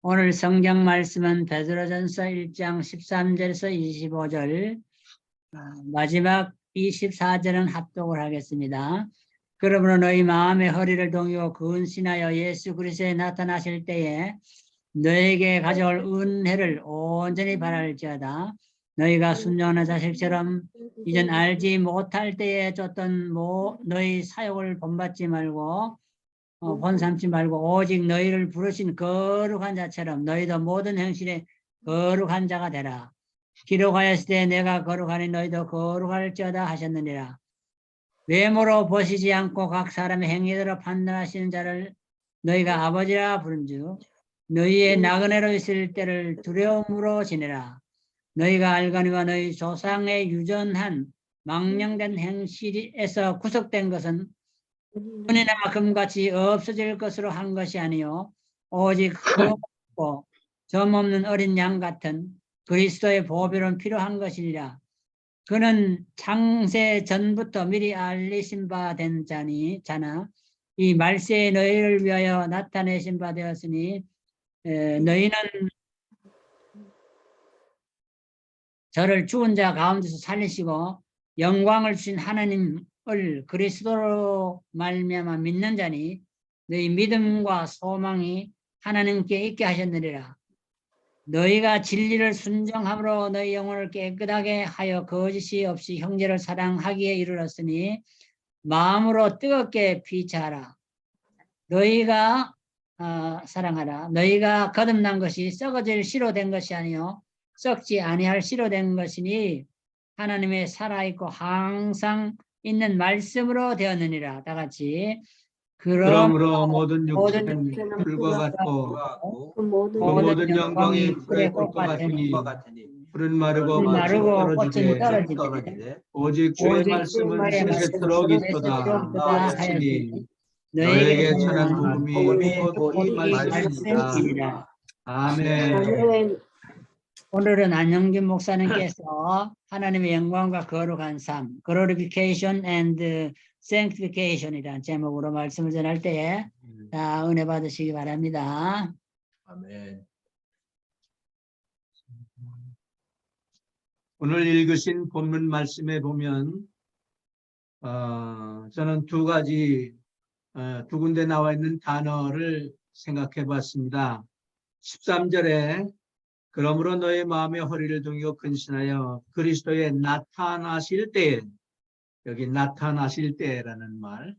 오늘 성경 말씀은 베드로전서 1장 13절에서 25절, 마지막 24절은 합독을 하겠습니다. 그러므로 너희 마음의 허리를 동이고 근신하여 예수 그리스도에 나타나실 때에 너에게 가져올 은혜를 온전히 바랄지어다. 너희가 순종하는 자식처럼 이전 알지 못할 때에 줬던 너희 사욕을 본받지 말고 본삼지 말고 오직 너희를 부르신 거룩한 자처럼 너희도 모든 행실에 거룩한 자가 되라. 기록하였을 때 내가 거룩하니 너희도 거룩할지어다 하셨느니라. 외모로 보시지 않고 각 사람의 행위대로 판단하시는 자를 너희가 아버지라 부른즉 너희의 나그네로 있을 때를 두려움으로 지내라. 너희가 알거니와 너희 조상의 유전한 망령된 행실에서 구속된 것은 은이나 금같이 없어질 것으로 한 것이 아니요 오직 흠없고 점없는 어린 양 같은 그리스도의 보배로는 필요한 것이니라. 그는 창세 전부터 미리 알리신 바 된 자나 이 말세에 너희를 위하여 나타내신 바 되었으니 너희는 저를 죽은 자 가운데서 살리시고 영광을 주신 하나님을 그리스도로 말미암아 믿는 자니 너희 믿음과 소망이 하나님께 있게 하셨느니라. 너희가 진리를 순종함으로 너희 영혼을 깨끗하게 하여 거짓이 없이 형제를 사랑하기에 이르렀으니 마음으로 뜨겁게 피차하라. 너희가 사랑하라. 너희가 거듭난 것이 썩어질 씨로 된 것이 아니요 썩지 아니할 씨로 된 것이니 하나님의 살아있고 항상 있는 말씀으로 되었느니라. 다 같이 그러므로 모든 육체는 풀과 같고 그 모든 영광이 풀의 꽃과 같으니 풀은 마르고 꽃은 떨어지되 오직 주의 말씀은 세세토록 있도다 하시니 너에게 전한 복음이 곧 이 말씀이니라. 아멘. 오늘은 안영진 목사님께서 하나님의 영광과 거룩한 삶, Glorification and Sanctification이라는 제목으로 말씀을 전할 때에 다 은혜 받으시기 바랍니다. 아멘. 오늘 읽으신 본문 말씀에 보면 저는 두 군데 나와 있는 단어를 생각해 봤습니다. 13절에 그러므로 너의 마음의 허리를 동이고 근신하여 그리스도에 나타나실 때에, 여기 나타나실 때라는 말,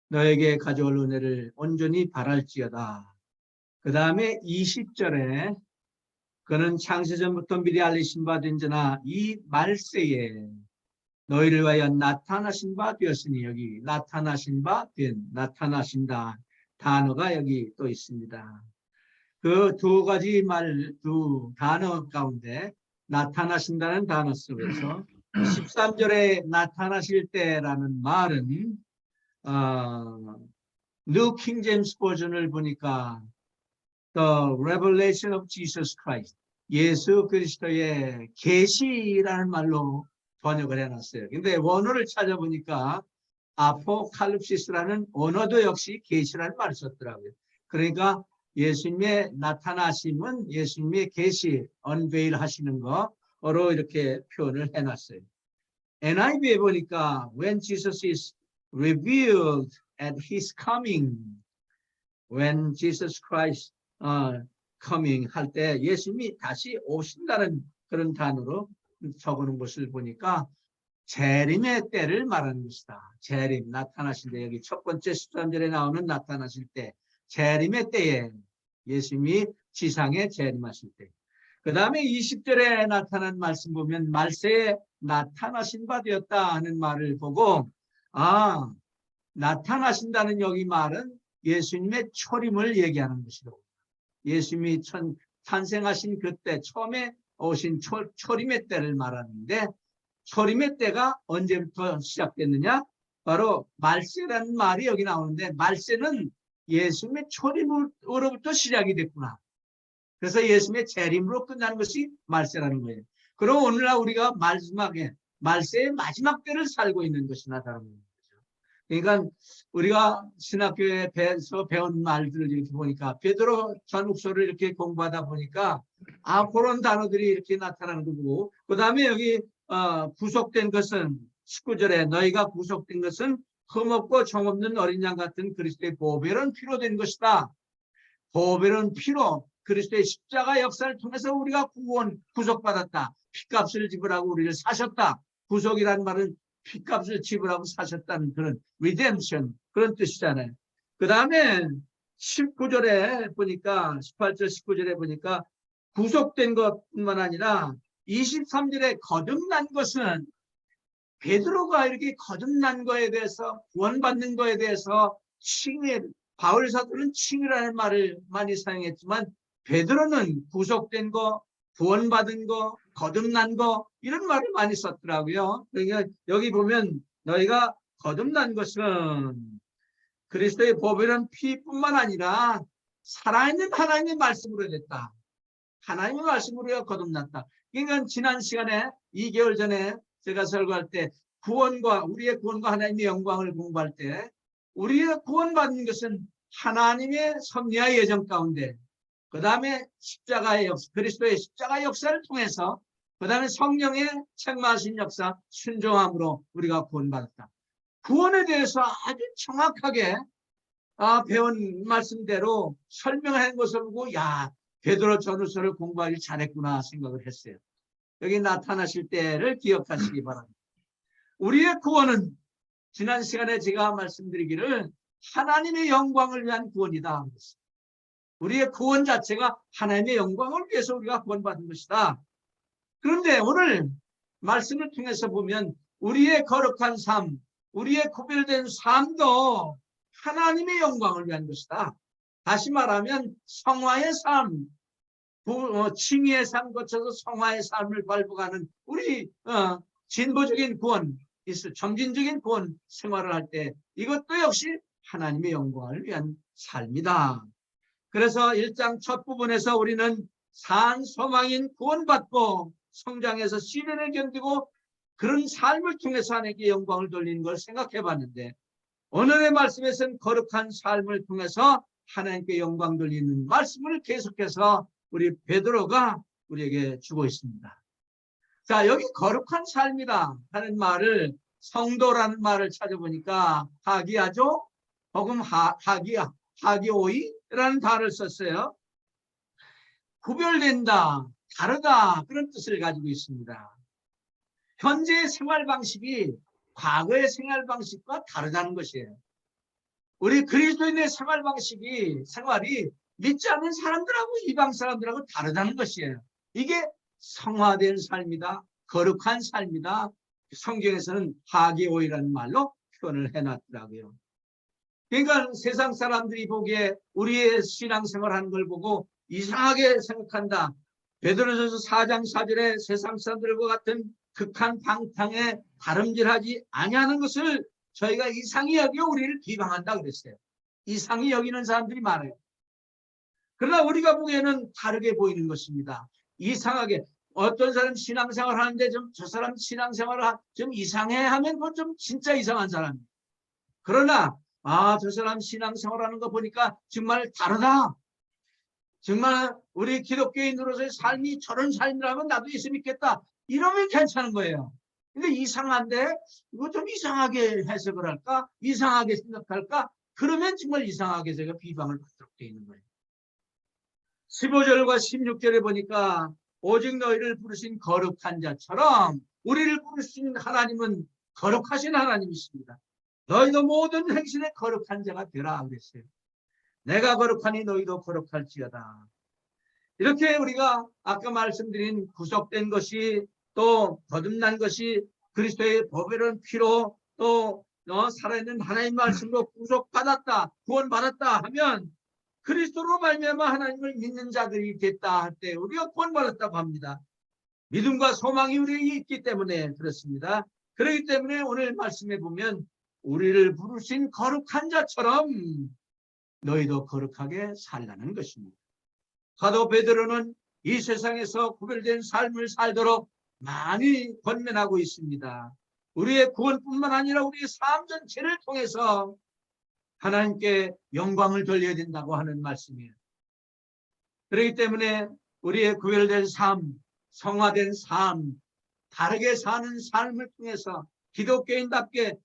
너에게 가져올 은혜를 온전히 바랄지어다. 그 다음에 20절에 그는 창세전부터 미리 알리신 바 된 자나 이 말세에 너희를 위하여 나타나신 바 되었으니, 여기 나타나신 바 된, 나타나신다 단어가 여기 또 있습니다. 그 두 단어 가운데 나타나신다는 단어 속에서 13절에 나타나실 때라는 말은 New King James 버전을 보니까 The Revelation of Jesus Christ, 예수 그리스도의 계시라는 말로 번역을 해놨어요. 근데 원어를 찾아보니까 아포칼립시스라는 원어도 역시 계시라는 말을 썼더라고요. 그러니까 예수님의 나타나심은 예수님의 계시, 언베일 하시는 거로 이렇게 표현을 해놨어요. NIV에 보니까 when Jesus is revealed at his coming, when Jesus Christ coming 할 때 예수님이 다시 오신다는 그런 단어로 적어놓은 것을 보니까 재림의 때를 말하는 것이다. 재림, 나타나실 때, 여기 첫 번째 13절에 나오는 나타나실 때, 재림의 때에 예수님이 지상에 재림하실 때. 그 다음에 20절에 나타난 말씀 보면 말세에 나타나신 바 되었다 하는 말을 보고 나타나신다는 여기 말은 예수님의 초림을 얘기하는 것이고 예수님이 탄생하신 그때 처음에 오신 초림의 때를 말하는데 초림의 때가 언제부터 시작됐느냐? 바로 말세라는 말이 여기 나오는데 말세는 예수님의 초림으로부터 시작이 됐구나. 그래서 예수님의 재림으로 끝나는 것이 말세라는 거예요. 그럼 오늘날 우리가 말세의 마지막 때를 살고 있는 것이 나타나는 거죠. 그러니까 우리가 신학교에서 배운 말들을 이렇게 보니까 베드로 전후서를 이렇게 공부하다 보니까 그런 단어들이 이렇게 나타나는 거고, 그 다음에 여기 구속된 것은 19절에 너희가 구속된 것은 흠없고 정없는 어린 양 같은 그리스도의 보배로운 피로 된 것이다. 보배로운 피로 그리스도의 십자가 역사를 통해서 우리가 구속받았다. 피값을 지불하고 우리를 사셨다. 구속이라는 말은 피값을 지불하고 사셨다는 그런 리뎀션, 그런 뜻이잖아요. 그 다음에 19절에 보니까 18절 19절에 보니까 구속된 것뿐만 아니라 23절에 거듭난 것은, 베드로가 이렇게 거듭난 거에 대해서, 구원받는 거에 대해서 바울 사도는 칭이라는 말을 많이 사용했지만 베드로는 구속된 거, 구원받은 거, 거듭난 거, 이런 말을 많이 썼더라고요. 그러니까 여기 보면 너희가 거듭난 것은 그리스도의 보배로운 피뿐만 아니라 살아있는 하나님의 말씀으로 됐다. 하나님의 말씀으로 거듭났다. 그러니까 지난 시간에 2개월 전에 제가 설교할 때 우리의 구원과 하나님의 영광을 공부할 때, 우리의 구원받는 것은 하나님의 섭리와 예정 가운데, 그 다음에 그리스도의 십자가 역사를 통해서, 그 다음에 성령의 책망하신 역사, 순종함으로 우리가 구원받았다. 구원에 대해서 아주 정확하게 배운 말씀대로 설명한 것을 보고 베드로 전후서를 공부하기 잘했구나 생각을 했어요. 여기 나타나실 때를 기억하시기 바랍니다. 우리의 구원은 지난 시간에 제가 말씀드리기를 하나님의 영광을 위한 구원이다. 우리의 구원 자체가 하나님의 영광을 위해서 우리가 구원받은 것이다. 그런데 오늘 말씀을 통해서 보면 우리의 거룩한 삶, 우리의 구별된 삶도 하나님의 영광을 위한 것이다. 다시 말하면 성화의 삶, 칭의의 삶 거쳐서 성화의 삶을 밟아가는 우리 진보적인 구원, 점진적인 구원 생활을 할 때 이것도 역시 하나님의 영광을 위한 삶이다. 그래서 1장 첫 부분에서 우리는 산 소망인 구원받고 성장해서 시련을 견디고 그런 삶을 통해서 하나님께 영광을 돌리는 걸 생각해 봤는데, 오늘의 말씀에서는 거룩한 삶을 통해서 하나님께 영광 돌리는 말씀을 계속해서 우리 베드로가 우리에게 주고 있습니다. 자, 여기 거룩한 삶이다 하는 말을, 성도라는 말을 찾아보니까 하기야죠? 혹은 하기오이라는 단어를 썼어요. 구별된다, 다르다, 그런 뜻을 가지고 있습니다. 현재의 생활 방식이 과거의 생활 방식과 다르다는 것이에요. 우리 그리스도인의 생활 생활이 믿지 않는 사람들하고 이방 사람들하고 다르다는 것이에요. 이게 성화된 삶이다, 거룩한 삶이다. 성경에서는 하기오이라는 말로 표현을 해놨더라고요. 그러니까 세상 사람들이 보기에 우리의 신앙생활하는 걸 보고 이상하게 생각한다. 베드로전서 4장 4절에 세상 사람들과 같은 극한 방탕에 다름질하지 아니하는 것을 저희가 이상히 여겨 우리를 비방한다 그랬어요. 이상히 여기는 사람들이 많아요. 그러나 우리가 보기에는 다르게 보이는 것입니다. 이상하게 어떤 사람 신앙생활 하는데 저 사람 신앙생활을 좀 이상해 하면 그건 좀 진짜 이상한 사람이에요. 그러나 저 사람 신앙생활하는 거 보니까 정말 다르다. 정말 우리 기독교인으로서의 삶이 저런 삶이라면 나도 예수 믿겠다. 이러면 괜찮은 거예요. 근데 이상한데 이거 좀 이상하게 해석을 할까? 이상하게 생각할까? 그러면 정말 이상하게 제가 비방을 받도록 되어 있는 거예요. 15절과 16절에 보니까 오직 너희를 부르신 거룩한 자처럼 우리를 부르신 하나님은 거룩하신 하나님이십니다. 너희도 모든 행실에 거룩한 자가 되라 그랬어요. 내가 거룩하니 너희도 거룩할지어다. 이렇게 우리가 아까 말씀드린 구속된 것이, 또 거듭난 것이 그리스도의 보배로운 피로, 또 살아있는 하나님 말씀으로 구속받았다, 구원받았다 하면 그리스도로 말미암아 하나님을 믿는 자들이 됐다 할 때 우리가 구원받았다고 합니다. 믿음과 소망이 우리에게 있기 때문에 그렇습니다. 그렇기 때문에 오늘 말씀에 보면 우리를 부르신 거룩한 자처럼 너희도 거룩하게 살라는 것입니다. 사도 베드로는 이 세상에서 구별된 삶을 살도록 많이 권면하고 있습니다. 우리의 구원뿐만 아니라 우리의 삶 전체를 통해서 하나님께 영광을 돌려야 된다고 하는 말씀이에요. 그렇기 때문에 우리의 구별된 삶, 성화된 삶, 다르게 사는 삶을 통해서 기독교인답게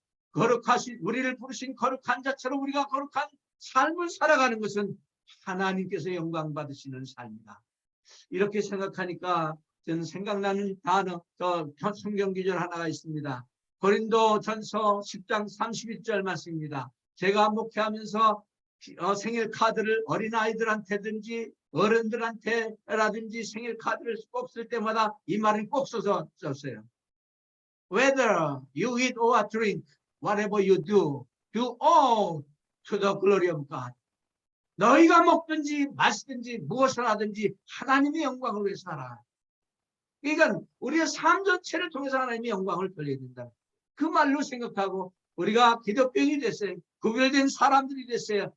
우리를 부르신 거룩한 자처럼 우리가 거룩한 삶을 살아가는 것은 하나님께서 영광 받으시는 삶이다. 이렇게 생각하니까 저는 생각나는 단어, 성경 구절 하나가 있습니다. 고린도전서 10장 31절 말씀입니다. 제가 목회하면서 생일 카드를 어린아이들한테든지 어른들한테라든지 생일 카드를 꼭 쓸 때마다 이 말을 꼭 써서 썼어요. Whether you eat or drink, whatever you do all to the glory of God. 너희가 먹든지 마시든지 무엇을 하든지 하나님의 영광을 위해서 하라. 그러니까 우리의 삶 전체를 통해서 하나님의 영광을 돌려야 된다. 그 말로 생각하고 우리가 기독교인이 됐어요. 구별된 사람들이 됐어요.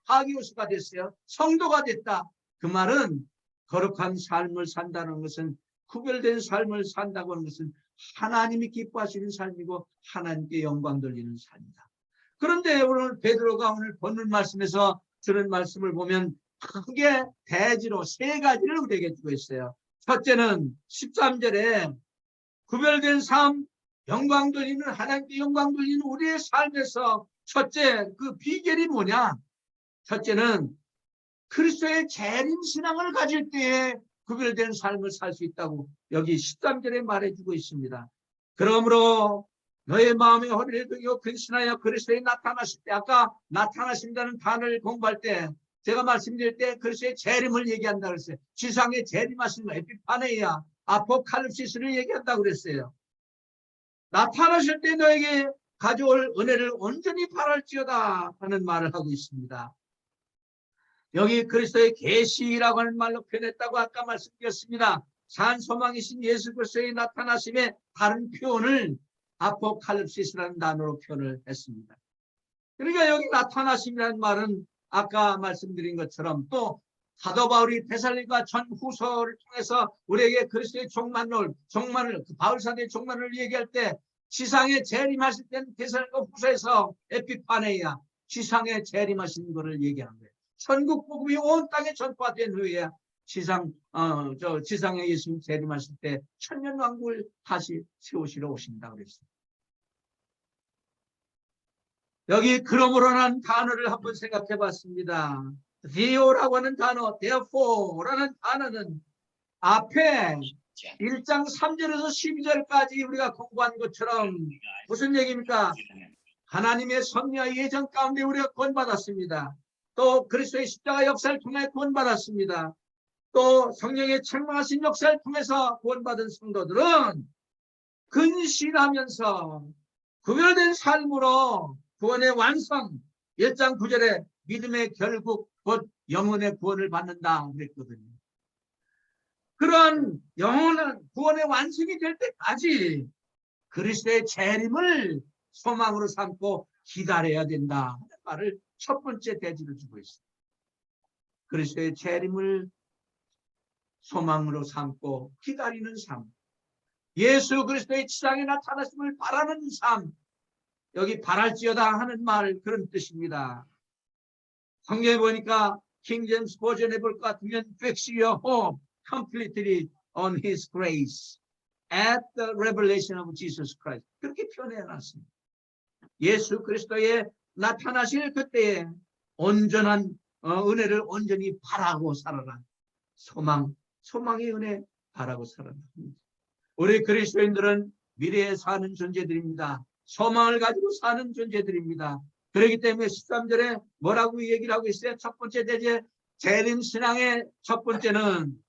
하기오수가 됐어요. 성도가 됐다. 그 말은 거룩한 삶을 산다는 것은, 구별된 삶을 산다고 하는 것은 하나님이 기뻐하시는 삶이고 하나님께 영광 돌리는 삶이다. 그런데 오늘 베드로가 오늘 본문 말씀에서 들은 말씀을 보면 크게 대지로 세 가지를 우리에게 주고 있어요. 첫째는 13절에 구별된 삶, 영광 돌리는, 하나님께 영광 돌리는 우리의 삶에서 첫째 그 비결이 뭐냐? 첫째는 그리스도의 재림 신앙을 가질 때에 구별된 삶을 살 수 있다고 여기 13절에 말해주고 있습니다. 그러므로 너의 마음의 허리를 들고 근신하여 그리스도에 나타나실 때, 아까 나타나신다는 단어를 공부할 때 제가 말씀드릴 때 그리스도의 재림을 얘기한다고 그랬어요. 지상에 재림하신 거 에피파네이아, 아포칼립시스를 얘기한다고 그랬어요. 나타나실 때 너에게 가져올 은혜를 온전히 바랄지어다 하는 말을 하고 있습니다. 여기 그리스도의 계시라고 하는 말로 표현했다고 아까 말씀드렸습니다. 산 소망이신 예수 그리스도의 나타나심의 다른 표현을 아포칼립시스라는 단어로 표현을 했습니다. 그러니까 여기 나타나심이라는 말은 아까 말씀드린 것처럼 또 사도 바울이 데살로니가 전후서를 통해서 우리에게 그리스도의 종말을 바울 사도의 종말을 얘기할 때 지상에 재림하실 때는 데살로니가 후서에서 에피파네이아, 지상에 재림하신 것을 얘기하는 거예요. 천국 복음이 온 땅에 전파된 후에 지상에 예수님 재림하실 때 천년 왕국을 다시 세우시러 오신다고 그랬어요. 여기 그러므로라는 단어를 한번 생각해 봤습니다. theo라고 하는 단어, therefore라는 단어는 앞에 1장 3절에서 12절까지 우리가 공부한 것처럼 무슨 얘기입니까? 하나님의 섭리와 예정 가운데 우리가 구원받았습니다. 또 그리스도의 십자가 역사를 통해 구원받았습니다. 또 성령의 책망하신 역사를 통해서 구원받은 성도들은 근신하면서 구별된 삶으로 구원의 완성, 1장 9절에 믿음의 결국 곧 영혼의 구원을 받는다 그랬거든요. 그런 영혼은 구원의 완성이 될 때까지 그리스도의 재림을 소망으로 삼고 기다려야 된다 하는 말을 첫 번째 대지를 주고 있습니다. 그리스도의 재림을 소망으로 삼고 기다리는 삶, 예수 그리스도의 지상에 나타나심을 바라는 삶, 여기 바랄지어다 하는 말, 그런 뜻입니다. 성경에 보니까 킹 제임스 버전에 볼 것 같으면 fix your hope completely on his grace at the revelation of Jesus Christ, 그렇게 표현해 놨습니다. 예수 그리스도의 나타나실 그때에 온전한 은혜를 온전히 바라고 살아라. 소망의 은혜 바라고 살아라. 우리 그리스도인들은 미래에 사는 존재들입니다. 소망을 가지고 사는 존재들입니다. 그렇기 때문에 13절에 뭐라고 얘기를 하고 있어요? 첫 번째 대제 재림 신앙의 첫 번째는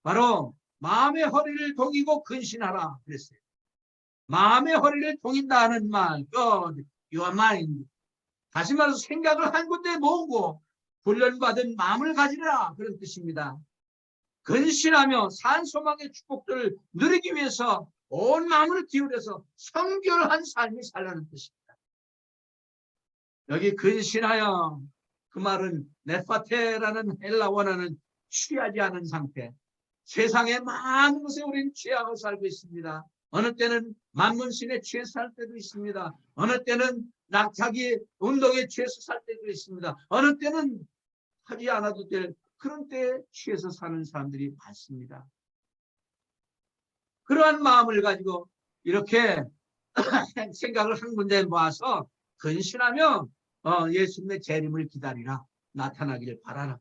바로 마음의 허리를 동이고 근신하라 그랬어요. 마음의 허리를 동인다는 말, God, your mind. 다시 말해서 생각을 한 군데 모으고 훈련받은 마음을 가지라, 그런 뜻입니다. 근신하며 산 소망의 축복들을 누리기 위해서 온 마음을 기울여서 성결한 삶을 살라는 뜻입니다. 여기 근신하여, 그 말은 네파테라는 헬라 원어는 취하지 않은 상태. 세상의 많은 것에 우리는 취하고 살고 있습니다. 어느 때는 만문신에 취해서 살 때도 있습니다. 어느 때는 낙타기 운동에 취해서 살 때도 있습니다. 어느 때는 하지 않아도 될 그런 때에 취해서 사는 사람들이 많습니다. 그러한 마음을 가지고 이렇게 생각을 한 군데 모아서 근신하며 예수님의 재림을 기다리라. 나타나기를 바라라.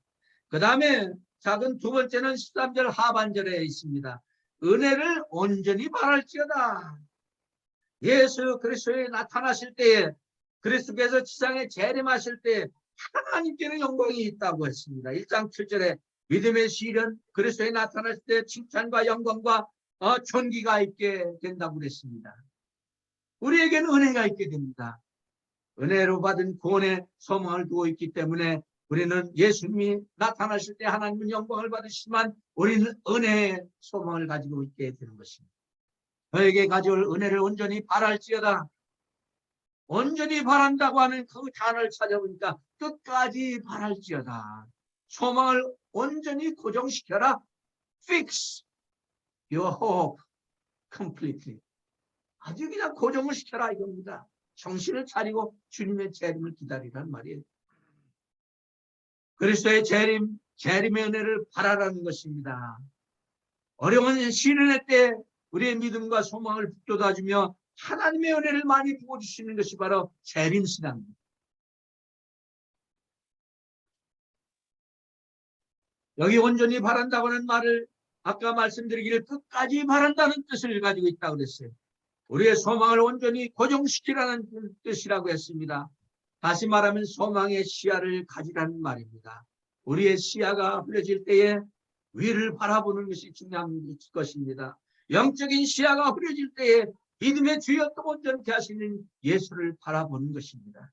그 다음에 작은 두 번째는 13절 하반절에 있습니다. 은혜를 온전히 바랄지어다. 예수 그리스도에 나타나실 때에 그리스도께서 지상에 재림하실 때 하나님께는 영광이 있다고 했습니다. 1장 7절에 믿음의 시련 그리스도에 나타났을 때 칭찬과 영광과 존귀가 있게 된다고 그랬습니다. 우리에게는 은혜가 있게 됩니다. 은혜로 받은 구원의 소망을 두고 있기 때문에 우리는 예수님이 나타나실 때 하나님은 영광을 받으시지만 우리는 은혜의 소망을 가지고 있게 되는 것입니다. 너에게 가져올 은혜를 온전히 바랄지어다. 온전히 바란다고 하는 그 단어를 찾아보니까 끝까지 바랄지어다. 소망을 온전히 고정시켜라. Fix your hope completely. 아주 그냥 고정을 시켜라 이겁니다. 정신을 차리고 주님의 재림을 기다리란 말이에요. 그리스도의 재림의 은혜를 바라라는 것입니다. 어려운 시련의 때 우리의 믿음과 소망을 북돋아주며 하나님의 은혜를 많이 부어주시는 것이 바로 재림신앙입니다. 여기 온전히 바란다고 하는 말을 아까 말씀드리기를 끝까지 바란다는 뜻을 가지고 있다고 그랬어요. 우리의 소망을 온전히 고정시키라는 뜻이라고 했습니다. 다시 말하면 소망의 시야를 가지라는 말입니다. 우리의 시야가 흐려질 때에 위를 바라보는 것이 중요한 것입니다. 영적인 시야가 흐려질 때에 믿음의 주여 또 온전케 하시는 예수를 바라보는 것입니다.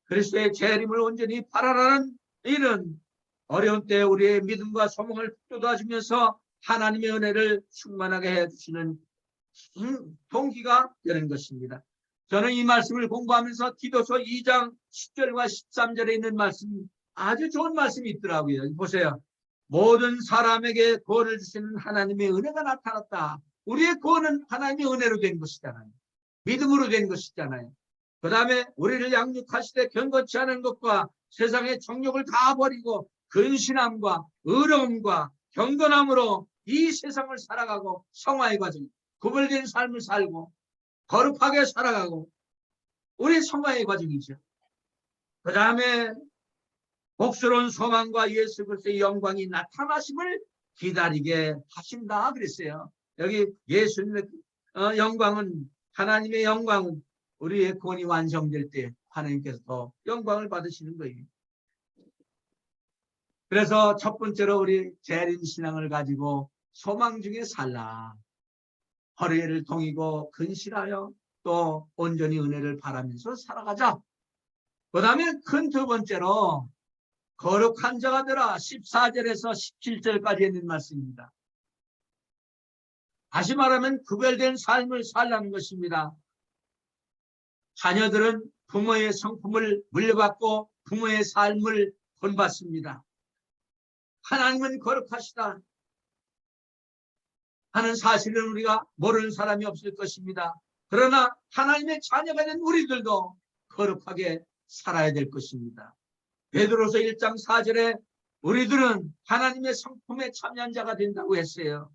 그리스도의 재림을 온전히 바라라는 일은 어려운 때 우리의 믿음과 소망을 북돋아주면서 하나님의 은혜를 충만하게 해주시는 동기가 되는 것입니다. 저는 이 말씀을 공부하면서 디도서 2장 10절과 13절에 있는 말씀 아주 좋은 말씀이 있더라고요. 보세요. 모든 사람에게 구원을 주시는 하나님의 은혜가 나타났다. 우리의 구원은 하나님의 은혜로 된 것이잖아요. 믿음으로 된 것이잖아요. 그 다음에 우리를 양육하시되 경건치 않은 것과 세상의 정욕을 다 버리고 근신함과 의로움과 경건함으로 이 세상을 살아가고 성화의 과정, 구별된 삶을 살고 거룩하게 살아가고 우리 성화의 과정이죠. 그 다음에 복스러운 소망과 예수 그리스도의 영광이 나타나심을 기다리게 하신다 그랬어요. 여기 예수님의 영광은 하나님의 영광은 우리의 구원이 완성될 때 하나님께서 더 영광을 받으시는 거예요. 그래서 첫 번째로 우리 재림신앙을 가지고 소망 중에 살라. 허리를 동이고 근실하여 또 온전히 은혜를 바라면서 살아가자. 그 다음에 큰 두 번째로 거룩한 자가 되라. 14절에서 17절까지 있는 말씀입니다. 다시 말하면 구별된 삶을 살라는 것입니다. 자녀들은 부모의 성품을 물려받고 부모의 삶을 본받습니다. 하나님은 거룩하시다 하는 사실은 우리가 모르는 사람이 없을 것입니다. 그러나 하나님의 자녀가 된 우리들도 거룩하게 살아야 될 것입니다. 베드로서 1장 4절에 우리들은 하나님의 성품에 참여한 자가 된다고 했어요.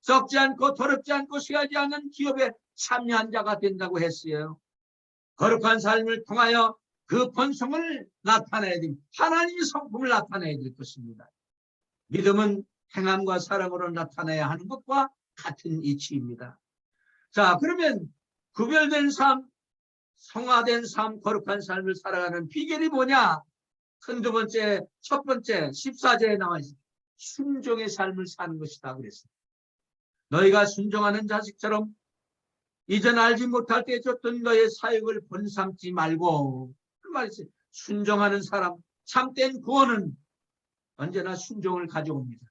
썩지 않고 더럽지 않고 쇠하지 않은 기업에 참여한 자가 된다고 했어요. 거룩한 삶을 통하여 그 본성을 나타내야 됩니다. 하나님의 성품을 나타내야 될 것입니다. 믿음은 행함과 사랑으로 나타내야 하는 것과 같은 이치입니다. 자, 그러면 구별된 삶, 성화된 삶, 거룩한 삶을 살아가는 비결이 뭐냐? 큰 두 번째, 첫 번째 14절에 나와 있습니다. 순종의 삶을 사는 것이다 그랬습니다. 너희가 순종하는 자식처럼 이전 알지 못할 때 줬던 너의 사역을 본삼지 말고, 그 말이지. 순종하는 사람, 참된 구원은 언제나 순종을 가져옵니다.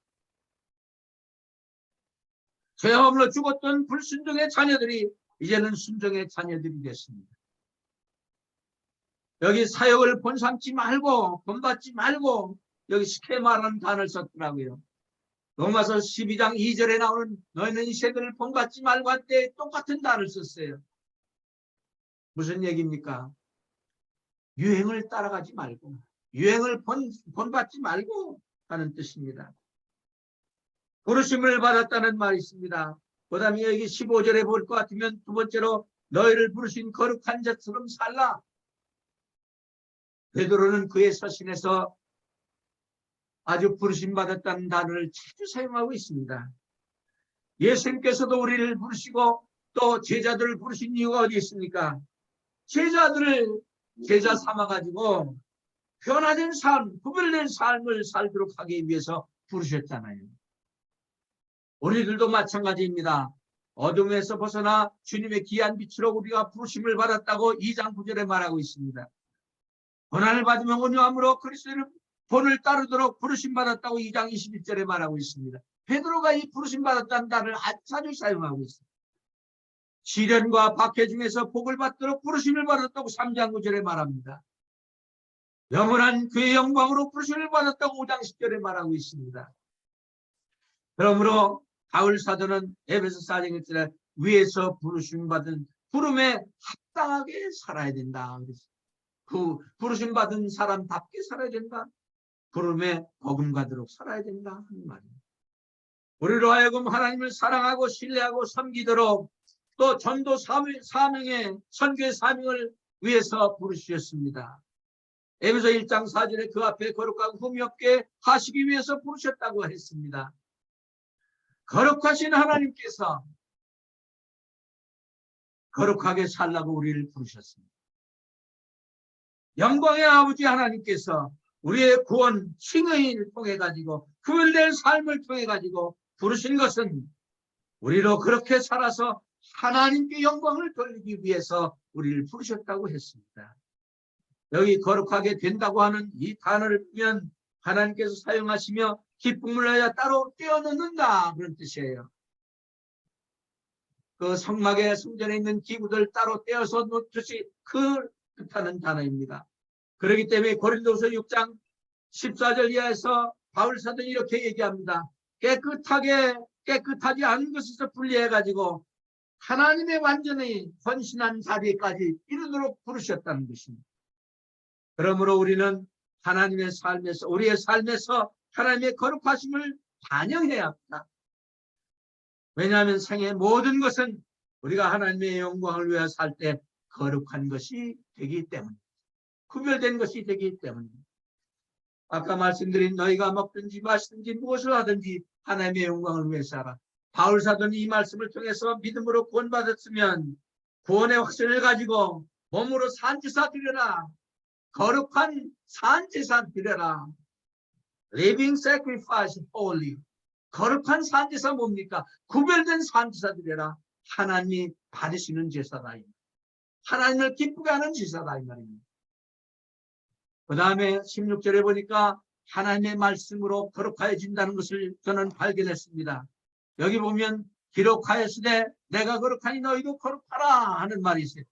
죄업으로 죽었던 불순종의 자녀들이 이제는 순종의 자녀들이 됐습니다. 여기 사역을 본삼지 말고, 본받지 말고, 여기 스케마라는 단어를 썼더라고요. 로마서 12장 2절에 나오는 너희는 이 세대를 본받지 말고 할 때 똑같은 단어를 썼어요. 무슨 얘기입니까? 유행을 따라가지 말고 유행을 본받지 말고 하는 뜻입니다. 부르심을 받았다는 말이 있습니다. 그 다음에 여기 15절에 볼 것 같으면 두 번째로 너희를 부르신 거룩한 자처럼 살라. 베드로는 그의 서신에서 아주 부르심 받았다는 단어를 자주 사용하고 있습니다. 예수님께서도 우리를 부르시고 또 제자들을 부르신 이유가 어디 있습니까? 제자들을 제자 삼아가지고 변화된 삶, 구별된 삶을 살도록 하기 위해서 부르셨잖아요. 우리들도 마찬가지입니다. 어둠에서 벗어나 주님의 귀한 빛으로 우리가 부르심을 받았다고 2장 9절에 말하고 있습니다. 고난을 받으면 온유함으로 그리스도의 본을 따르도록 부르심 받았다고 2장 21절에 말하고 있습니다. 베드로가 이 부르심 받았다는 단어를 자주 사용하고 있습니다. 시련과 박해 중에서 복을 받도록 부르심을 받았다고 3장 9절에 말합니다. 영원한 그의 영광으로 부르심을 받았다고 5장 10절에 말하고 있습니다. 그러므로 바울 사도는 에베소 4장 1절에 위에서 부르심 받은 부름에 합당하게 살아야 된다. 그 부르심 받은 사람답게 살아야 된다. 부름에 버금가도록 살아야 된다 하는 말입니다. 우리로 하여금 하나님을 사랑하고 신뢰하고 섬기도록 또 전도 사명의 선교의 사명을 위해서 부르셨습니다. 에베소 1장 4절에 그 앞에 거룩하고 흠이 없게 하시기 위해서 부르셨다고 했습니다. 거룩하신 하나님께서 거룩하게 살라고 우리를 부르셨습니다. 영광의 아버지 하나님께서 우리의 구원, 칭의를 통해 가지고 구별된 삶을 통해 가지고 부르신 것은 우리로 그렇게 살아서 하나님께 영광을 돌리기 위해서 우리를 부르셨다고 했습니다. 여기 거룩하게 된다고 하는 이 단어를 보면 하나님께서 사용하시며 기쁨을 하여 따로 떼어넣는다 그런 뜻이에요. 그 성막의 성전에 있는 기구들 따로 떼어서 놓듯이 뜻하는 단어입니다. 그렇기 때문에 고린도서 6장 14절 이하에서 바울 사도는 이렇게 얘기합니다. 깨끗하지 않은 것에서 분리해가지고 하나님의 완전히 헌신한 자리까지 이르도록 부르셨다는 것입니다. 그러므로 우리는 하나님의 삶에서 우리의 삶에서 하나님의 거룩하심을 반영해야 합니다. 왜냐하면 생의 모든 것은 우리가 하나님의 영광을 위해 살 때 거룩한 것이 되기 때문입니다. 구별된 것이 되기 때문입니다. 아까 말씀드린 너희가 먹든지 마시든지 무엇을 하든지 하나님의 영광을 위해 살아. 바울 사도는 이 말씀을 통해서 믿음으로 구원받았으면 구원의 확신을 가지고 몸으로 산제사 드려라. 거룩한 산제사 드려라. Living sacrifice holy. 거룩한 산제사 뭡니까? 구별된 산제사 드려라. 하나님이 받으시는 제사다. 하나님을 기쁘게 하는 제사다 이 말입니다. 그 다음에 16절에 보니까 하나님의 말씀으로 거룩하여진다는 것을 저는 발견했습니다. 여기 보면 기록하였으되 내가 거룩하니 너희도 거룩하라 하는 말이 있어요.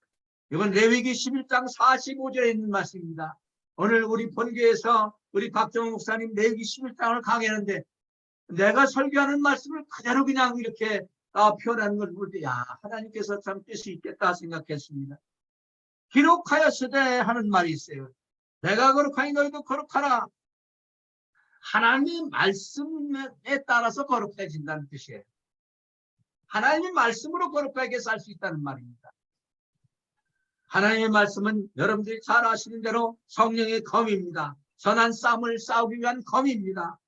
이건 레위기 11장 45절에 있는 말씀입니다. 오늘 우리 본교에서 우리 박정호 목사님 레위기 11장을 강의하는데 내가 설교하는 말씀을 그대로 그냥 이렇게 표현하는 걸 볼 때 야 하나님께서 참 뜻이 있겠다 생각했습니다. 기록하였으되 하는 말이 있어요. 내가 거룩하니 너희도 거룩하라. 하나님의 말씀에 따라서 거룩해진다는 뜻이에요. 하나님의 말씀으로 거룩하게 살 수 있다는 말입니다. 하나님의 말씀은 여러분들이 잘 아시는 대로 성령의 검입니다. 선한 싸움을 싸우기 위한 검입니다.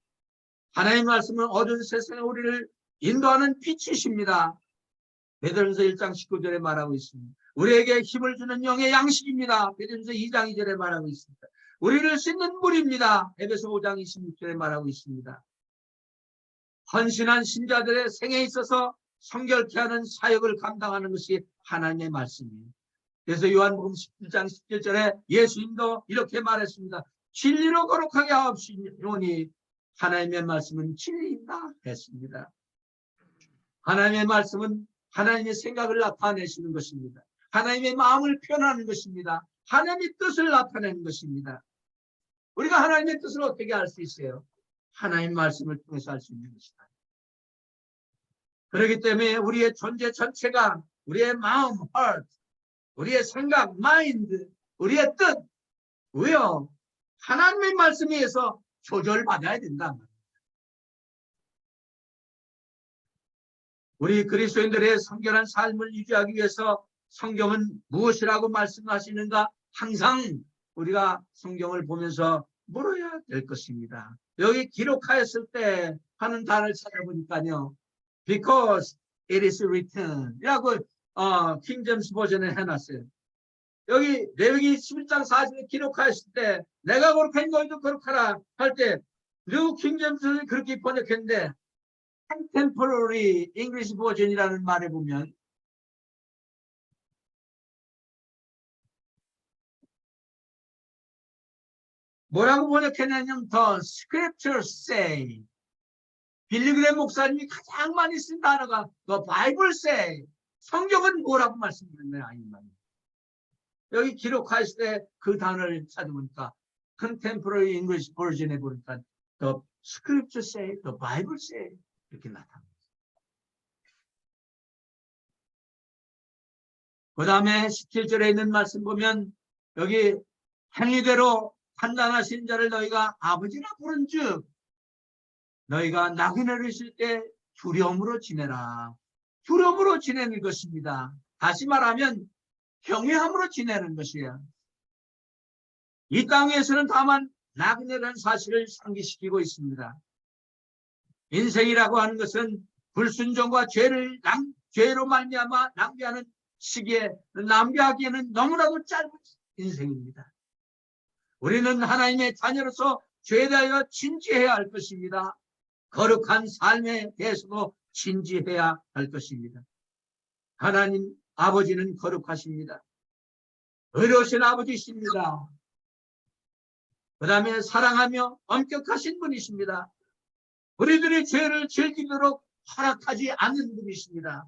하나님의 말씀은 어두운 세상에 우리를 인도하는 빛이십니다. 베드로전서 1장 19절에 말하고 있습니다. 우리에게 힘을 주는 영의 양식입니다. 베드로전서 2장 2절에 말하고 있습니다. 우리를 씻는 물입니다. 에베소 5장 26절에 말하고 있습니다. 헌신한 신자들의 생에 있어서 성결케 하는 사역을 감당하는 것이 하나님의 말씀이에요. 그래서 요한복음 11장 17절에 예수님도 이렇게 말했습니다. 진리로 거룩하게 하옵시오니 하나님의 말씀은 진리이다 했습니다. 하나님의 말씀은 하나님의 생각을 나타내시는 것입니다. 하나님의 마음을 표현하는 것입니다. 하나님의 뜻을 나타내는 것입니다. 우리가 하나님의 뜻을 어떻게 알 수 있어요? 하나님 말씀을 통해서 할 수 있는 것이다. 그렇기 때문에 우리의 존재 전체가 우리의 마음, heart, 우리의 생각, mind, 우리의 뜻, 왜요? 하나님의 말씀에 의해서 조절받아야 된다. 우리 그리스도인들의 성결한 삶을 유지하기 위해서 성경은 무엇이라고 말씀하시는가? 항상 우리가 성경을 보면서 물어야 될 것입니다. 여기 기록하였을 때 하는 단어를 찾아보니까요. Because it is written 이라고 킹제임스 버전에 해놨어요. 여기 레위기 11장 40에 기록하였을 때 내가 거룩한 너희도 거룩하라 할 때 뉴 킹제임스는 그렇게 번역했는데 contemporary English 버전이라는 말에 보면 뭐라고 번역했냐면 The scriptures say 빌리그램 목사님이 가장 많이 쓴 단어가 The Bible say 성경은 뭐라고 말씀드렸나요? 아닙니다. 여기 기록했을 때 그 단어를 찾아보니까 contemporary English version에 보니까 The scriptures say, The Bible say 이렇게 나타납니다. 그 다음에 17절에 있는 말씀 보면 여기 행위대로 판단하신 자를 너희가 아버지라 부른즉 너희가 나그네를 있을 때 두려움으로 지내라. 두려움으로 지내는 것입니다. 다시 말하면 경외함으로 지내는 것이에요. 이 땅에서는 다만 나그네라는 사실을 상기시키고 있습니다. 인생이라고 하는 것은 불순종과 죄로 말미암아 낭비하는 시기에 낭비하기에는 너무나도 짧은 인생입니다. 우리는 하나님의 자녀로서 죄에 대하여 진지해야 할 것입니다. 거룩한 삶에 대해서도 진지해야 할 것입니다. 하나님 아버지는 거룩하십니다. 의로우신 아버지십니다. 그 다음에 사랑하며 엄격하신 분이십니다. 우리들이 죄를 즐기도록 허락하지 않는 분이십니다.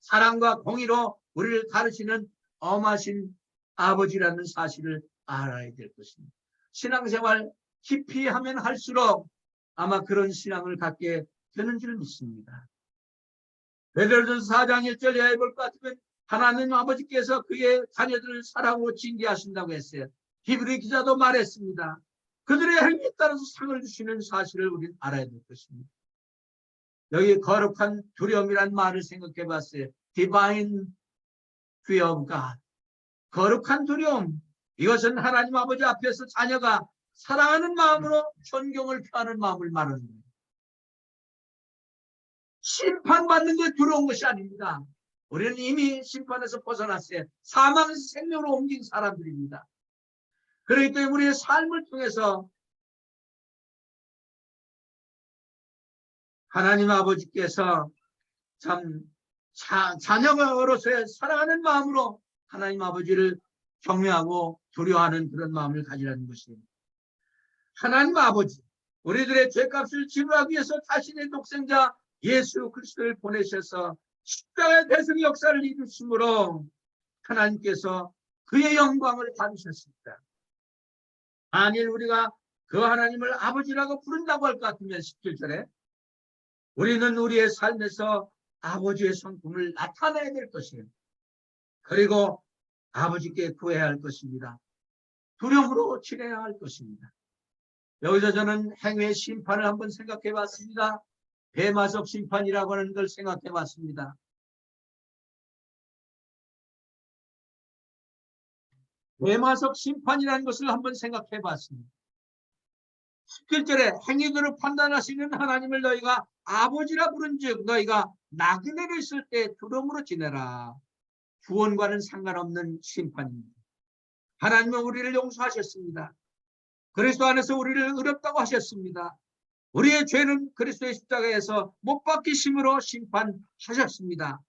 사랑과 공의로 우리를 가르치는 엄하신 아버지라는 사실을 알아야 될 것입니다. 신앙생활 깊이 하면 할수록 아마 그런 신앙을 갖게 되는 줄 믿습니다. 베드로전서 4장 1절 이하에 볼 것 같으면 하나님 아버지께서 그의 자녀들을 사랑으로 징계하신다고 했어요. 히브리 기자도 말했습니다. 그들의 행위에 따라서 상을 주시는 사실을 우리는 알아야 될 것입니다. 여기 거룩한 두려움이란 말을 생각해 봤어요. Divine fear of God. 거룩한 두려움. 이것은 하나님 아버지 앞에서 자녀가 사랑하는 마음으로 존경을 표하는 마음을 말하는 거예요. 심판받는 게 두려운 것이 아닙니다. 우리는 이미 심판에서 벗어났어요. 사망에서 생명으로 옮긴 사람들입니다. 그렇기 때문에 우리의 삶을 통해서 하나님 아버지께서 참 자녀로서의 사랑하는 마음으로 하나님 아버지를 경외하고 두려워하는 그런 마음을 가지라는 것입니다. 하나님 아버지, 우리들의 죄값을 지불하기 위해서 자신의 독생자 예수 그리스도를 보내셔서 십자가의 대승 역사를 이루심으로 하나님께서 그의 영광을 받으셨습니다. 만일 우리가 그 하나님을 아버지라고 부른다고 할 것 같으면 17절에 우리는 우리의 삶에서 아버지의 성품을 나타내야 될 것이에요. 그리고 아버지께 구해야 할 것입니다. 두려움으로 지내야 할 것입니다. 여기서 저는 행위의 심판을 한번 생각해 봤습니다. 대마석 심판이라고 하는 걸 생각해 봤습니다. 대마석 심판이라는 것을 한번 생각해 봤습니다. 17절에 행위들을 판단하시는 하나님을 너희가 아버지라 부른즉 너희가 나그네를 있을 때 두려움으로 지내라. 구원과는 상관없는 심판입니다. 하나님은 우리를 용서하셨습니다. 그리스도 안에서 우리를 의롭다고 하셨습니다. 우리의 죄는 그리스도의 십자가에서 못 박히심으로 심판하셨습니다.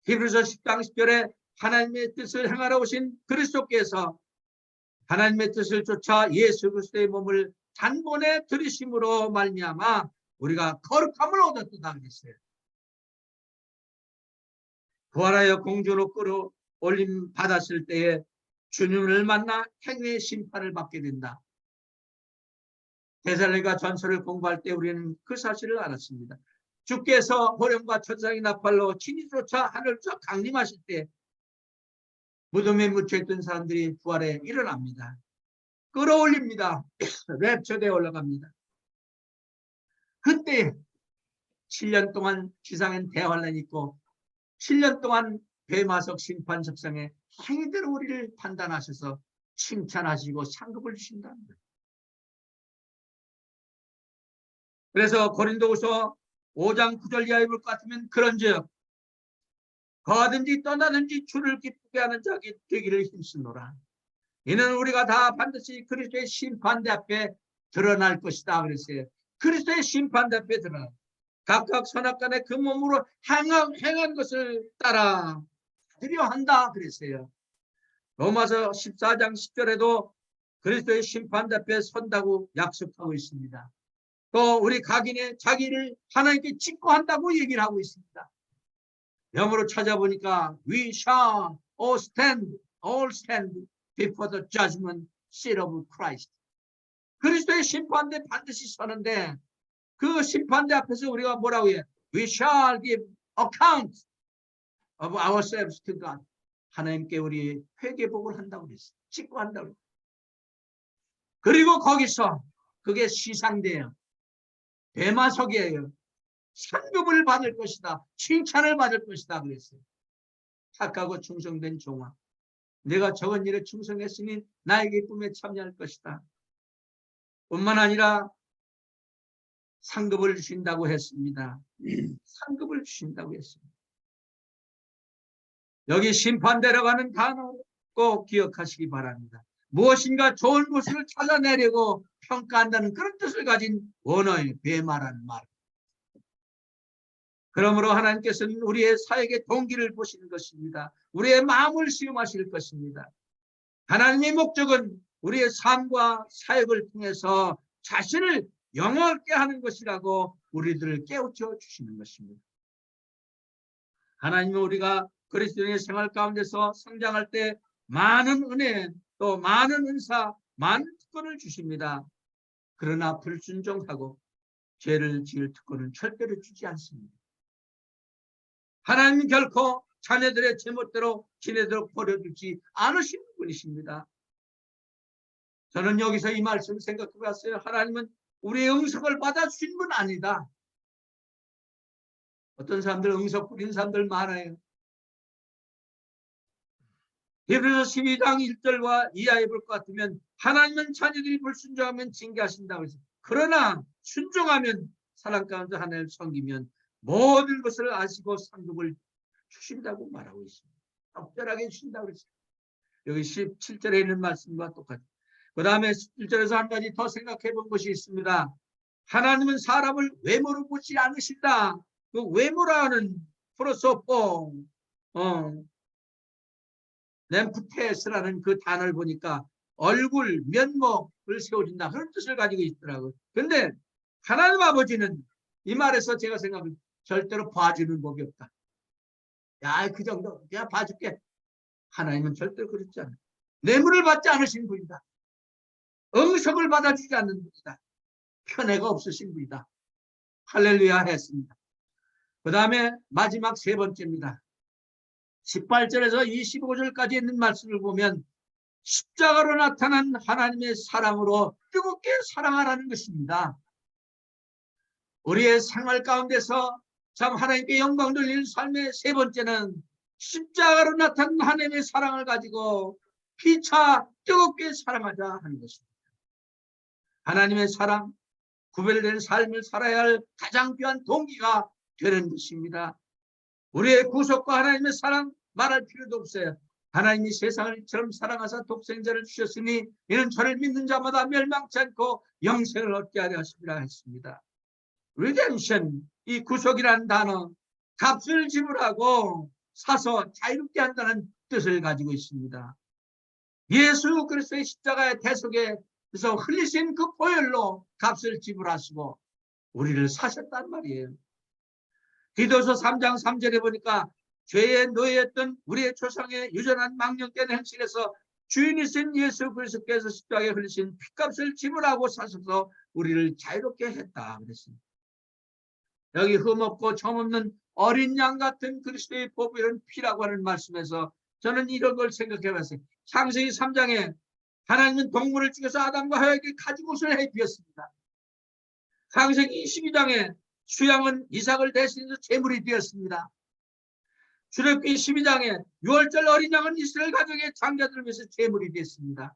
히브리서 10장 10절에 하나님의 뜻을 행하러 오신 그리스도께서 하나님의 뜻을 쫓아 예수 그리스도의 몸을 단번에 들이심으로 말미암아 우리가 거룩함을 얻었다 그랬어요. 부활하여 공주로 끌어올림 받았을 때에 주님을 만나 행위의 심판을 받게 된다. 데살로니가 전서를 공부할 때 우리는 그 사실을 알았습니다. 주께서 호령과 천상의 나팔로 친히 쫓아 하늘을 쫙 강림하실 때 무덤에 묻혀있던 사람들이 부활에 일어납니다. 끌어올립니다. 랩처대에 올라갑니다. 그때 7년 동안 지상엔 대환란이 있고 7년 동안 베마석 심판석상에 행위대로 우리를 판단하셔서 칭찬하시고 상급을 주신답니다. 그래서 고린도후서 5장 9절 이하의 볼 것 같으면 그런즉 가든지 떠나든지 주를 기쁘게 하는 자가 되기를 힘쓰노라. 이는 우리가 다 반드시 그리스도의 심판대 앞에 드러날 것이다 그랬어요. 그리스도의 심판대 앞에 드러나 각각 선악간에 그 몸으로 행한 것을 따라 드려 한다 그랬어요. 로마서 14장 10절에도 그리스도의 심판대 앞에 선다고 약속하고 있습니다. 또 우리 각인의 자기를 하나님께 직고한다고 얘기를 하고 있습니다. 영어로 찾아보니까 We shall all stand before the judgment seat of Christ. 그리스도의 심판대 반드시 서는데 그 심판대 앞에서 우리가 뭐라고 해요? We shall give account of ourselves to God. 하나님께 우리 회개복을 한다고 그랬어요. 직고한다고 그랬어요. 그리고 거기서 그게 시상대예요. 대마석이에요. 상급을 받을 것이다. 칭찬을 받을 것이다 그랬어요. 착하고 충성된 종아, 내가 적은 일에 충성했으니 나의 기쁨에 참여할 것이다. 뿐만 아니라 상급을 주신다고 했습니다. 상급을 주신다고 했습니다. 여기 심판대로 가는 단어 꼭 기억하시기 바랍니다. 무엇인가 좋은 것을 찾아내려고 평가한다는 그런 뜻을 가진 원어의 베마라는 말. 그러므로 하나님께서는 우리의 사역의 동기를 보시는 것입니다. 우리의 마음을 시험하실 것입니다. 하나님의 목적은 우리의 삶과 사역을 통해서 자신을 영화롭게 하는 것이라고 우리들을 깨우쳐 주시는 것입니다. 하나님은 우리가 그리스도인의 생활 가운데서 성장할 때 많은 은혜, 또 많은 은사, 많은 특권을 주십니다. 그러나 불순종하고 죄를 지을 특권은 절대로 주지 않습니다. 하나님은 결코 자녀들의 제멋대로 지내도록 버려두지 않으시는 분이십니다. 저는 여기서 이 말씀 생각해 봤어요. 하나님은 우리의 응석을 받아주신 분 아니다. 어떤 사람들 응석 부린 사람들 많아요. 히브리서 12장 1절과 이하에 볼 것 같으면 하나님은 자녀들이 불순종하면 징계하신다고 해서 그러나 순종하면 사랑 가운데 하나님을 섬기면 모든 것을 아시고 상급을 주신다고 말하고 있습니다. 적절하게 주신다고 그랬어요. 여기 17절에 있는 말씀과 똑같아요. 그 다음에 17절에서 한 가지 더 생각해 본 것이 있습니다. 하나님은 사람을 외모로 보지 않으신다. 그 외모라는 프로소포 렘프테스라는 그 단어를 보니까 얼굴, 면목을 세워준다. 그런 뜻을 가지고 있더라고요. 그런데 하나님 아버지는 이 말에서 제가 생각하면 절대로 봐주는 법이 없다. 야, 그 정도 내가 봐줄게. 하나님은 절대로 그렇지 않아요. 뇌물을 받지 않으신 분이다. 응석을 받아주지 않는 분이다. 편애가 없으신 분이다. 할렐루야 했습니다. 그 다음에 마지막 세 번째입니다. 18절에서 25절까지 있는 말씀을 보면 십자가로 나타난 하나님의 사랑으로 뜨겁게 사랑하라는 것입니다. 우리의 생활 가운데서 참 하나님께 영광 돌리는 삶의 세 번째는 십자가로 나타난 하나님의 사랑을 가지고 피차 뜨겁게 사랑하자 하는 것입니다. 하나님의 사랑, 구별된 삶을 살아야 할 가장 귀한 동기가 되는 것입니다. 우리의 구속과 하나님의 사랑 말할 필요도 없어요. 하나님이 세상을 이처럼 사랑하사 독생자를 주셨으니 이는 저를 믿는 자마다 멸망치 않고 영생을 얻게 하려 하심이라 했습니다. redemption, 이 구속이라는 단어, 값을 지불하고 사서 자유롭게 한다는 뜻을 가지고 있습니다. 예수 그리스도의 십자가의 대속에서 흘리신 그 보혈로 값을 지불하시고 우리를 사셨단 말이에요. 디도서 3장 3절에 보니까 죄의 노예였던 우리의 조상의 유전한 망령된 행실에서 주인이신 예수 그리스도께서 십자가에 흘리신 피값을 지불하고 사셔서 우리를 자유롭게 했다 그랬습니다. 여기 흠없고 점없는 어린 양 같은 그리스도의 보배로운 피라고 하는 말씀에서 저는 이런 걸 생각해 봤어요. 창세기 3장에 하나님은 동물을 죽여서 아담과 하와에게 가죽옷을 해주었습니다. 창세기 22장에 수양은 이삭을 대신해서 제물이 되었습니다. 출애굽기 12장에 6월절 어린 양은 이스라엘 가족의 장자들을 위해서 제물이 됐습니다.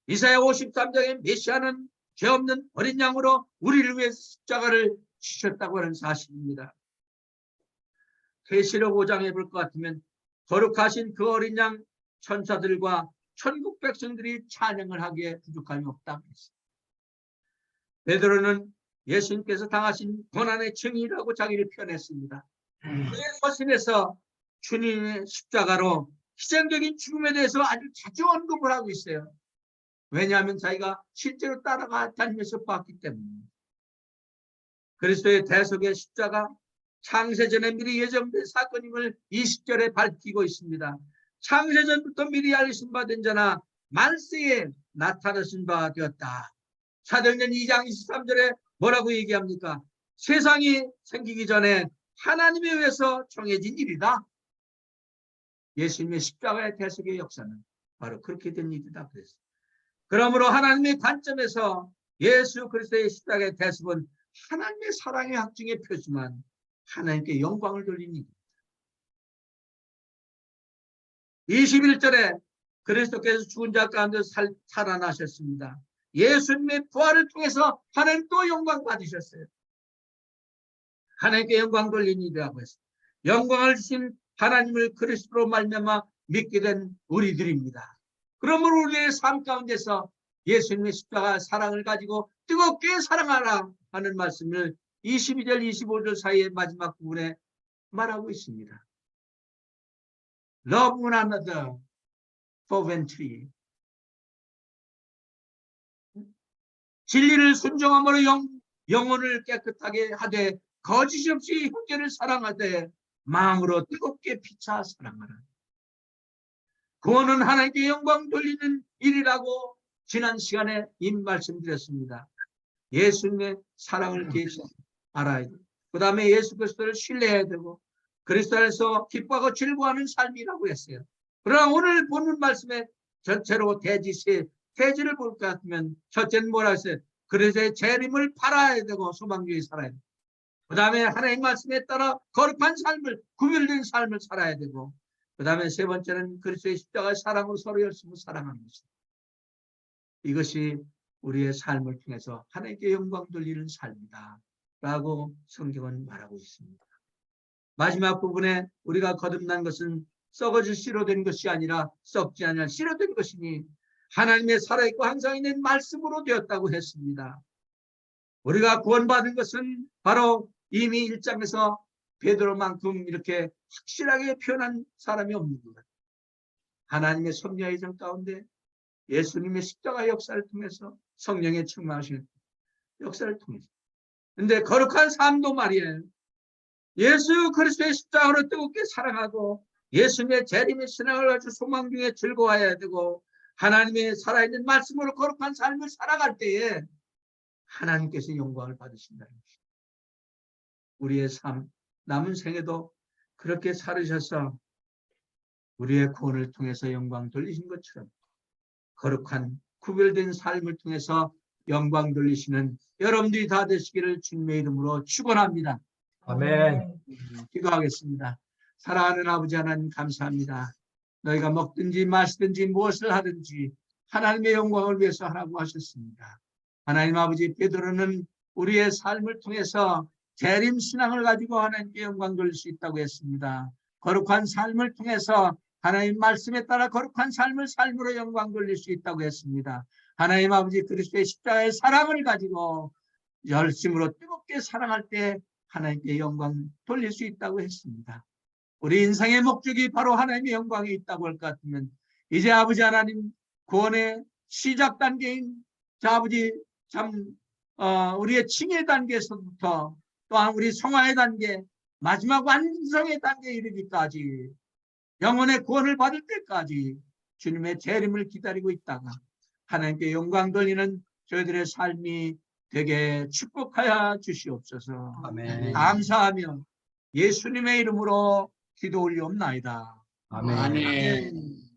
이사야 53장에 메시아는 죄 없는 어린 양으로 우리를 위해 십자가를 지셨다고 하는 사실입니다. 계시록 5장에 볼 것 같으면 거룩하신 그 어린 양 천사들과 천국 백성들이 찬양을 하기에 부족함이 없다고 했습니다. 베드로는 예수님께서 당하신 고난의 증인이라고 자기를 표현했습니다. 그의 서신에서 주님의 십자가로 희생적인 죽음에 대해서 아주 자주 언급을 하고 있어요. 왜냐하면 자기가 실제로 따라가 다니면서 봤기 때문입니다. 그리스도의 대속의 십자가 창세전에 미리 예정된 사건임을 20절에 밝히고 있습니다. 창세전부터 미리 알리신 바 된 자나 만세에 나타나신 바 되었다. 사도행전 2장 23절에 뭐라고 얘기합니까? 세상이 생기기 전에 하나님에 의해서 정해진 일이다. 예수님의 십자가의 대속의 역사는 바로 그렇게 된 일이다 그랬어요. 그러므로 하나님의 관점에서 예수 그리스도의 십자가의 대속은 하나님의 사랑의 확증의 표지만 하나님께 영광을 돌린 일입니다. 21절에 그리스도께서 죽은 자 가운데 살아나셨습니다. 예수님의 부활을 통해서 하나님 또 영광 받으셨어요. 하나님께 영광 돌린 일이라고 했어요. 영광을 주신 하나님을 그리스도로 말미암아 믿게 된 우리들입니다. 그러므로 우리의 삶 가운데서 예수님의 십자가 사랑을 가지고 뜨겁게 사랑하라 하는 말씀을 22절 25절 사이의 마지막 부분에 말하고 있습니다. Love one another fervently. 진리를 순종함으로 영혼을 깨끗하게 하되 거짓 없이 형제를 사랑하되 마음으로 뜨겁게 피차 사랑하라. 구원은 하나님께 영광 돌리는 일이라고 지난 시간에 이 말씀드렸습니다. 예수님의 사랑을 계속 알아야 되고 그 다음에 예수 그리스도를 신뢰해야 되고 그리스도 안에서 기뻐하고 즐거워하는 삶이라고 했어요. 그러나 오늘 보는 말씀에 전체로 대지를 볼 것 같으면 첫째는 뭐라 했어요? 그리스도의 재림을 바라야 되고 소망 중에 살아야 되고 그 다음에 하나님 말씀에 따라 거룩한 삶을 구별된 삶을 살아야 되고 그 다음에 세 번째는 그리스도의 십자가의 사랑으로 서로 열심히 사랑하는 것입니다. 이것이 우리의 삶을 통해서 하나님께 영광 돌리는 삶이다 라고 성경은 말하고 있습니다. 마지막 부분에 우리가 거듭난 것은 썩어질 씨로 된 것이 아니라 썩지 않을 씨로 된 것이니 하나님의 살아있고 항상 있는 말씀으로 되었다고 했습니다. 우리가 구원받은 것은 바로 이미 1장에서 베드로만큼 이렇게 확실하게 표현한 사람이 없는 것 같아요. 하나님의 섭리의 정 가운데 예수님의 십자가 역사를 통해서 성령의 충만하신 역사를 통해서 근데 거룩한 삶도 말이에요. 예수 그리스도의 십자가로 뜨겁게 사랑하고 예수님의 재림의 신앙을 가지고 소망 중에 즐거워해야 되고 하나님의 살아있는 말씀으로 거룩한 삶을 살아갈 때에 하나님께서 영광을 받으신다는 것입니다. 우리의 삶, 남은 생에도 그렇게 살으셔서 우리의 구원을 통해서 영광 돌리신 것처럼 거룩한 구별된 삶을 통해서 영광 돌리시는 여러분들이 다 되시기를 주님의 이름으로 축원합니다. 아멘. 기도하겠습니다. 사랑하는 아버지 하나님 감사합니다. 너희가 먹든지 마시든지 무엇을 하든지 하나님의 영광을 위해서 하라고 하셨습니다. 하나님 아버지 베드로는 우리의 삶을 통해서 재림 신앙을 가지고 하나님께 영광 돌릴 수 있다고 했습니다. 거룩한 삶을 통해서 하나님 말씀에 따라 거룩한 삶으로 영광 돌릴 수 있다고 했습니다. 하나님 아버지 그리스도의 십자가의 사랑을 가지고 열심으로 뜨겁게 사랑할 때 하나님께 영광 돌릴 수 있다고 했습니다. 우리 인생의 목적이 바로 하나님의 영광이 있다고 할 것 같으면 이제 아버지 하나님 구원의 시작 단계인 아버지 우리의 칭의 단계에서부터 또한 우리 성화의 단계 마지막 완성의 단계에 이르기까지 영혼의 구원을 받을 때까지 주님의 재림을 기다리고 있다가 하나님께 영광 돌리는 저희들의 삶이 되게 축복하여 주시옵소서. 아멘. 감사하며 예수님의 이름으로 기도 올리옵나이다. 아멘. 아멘.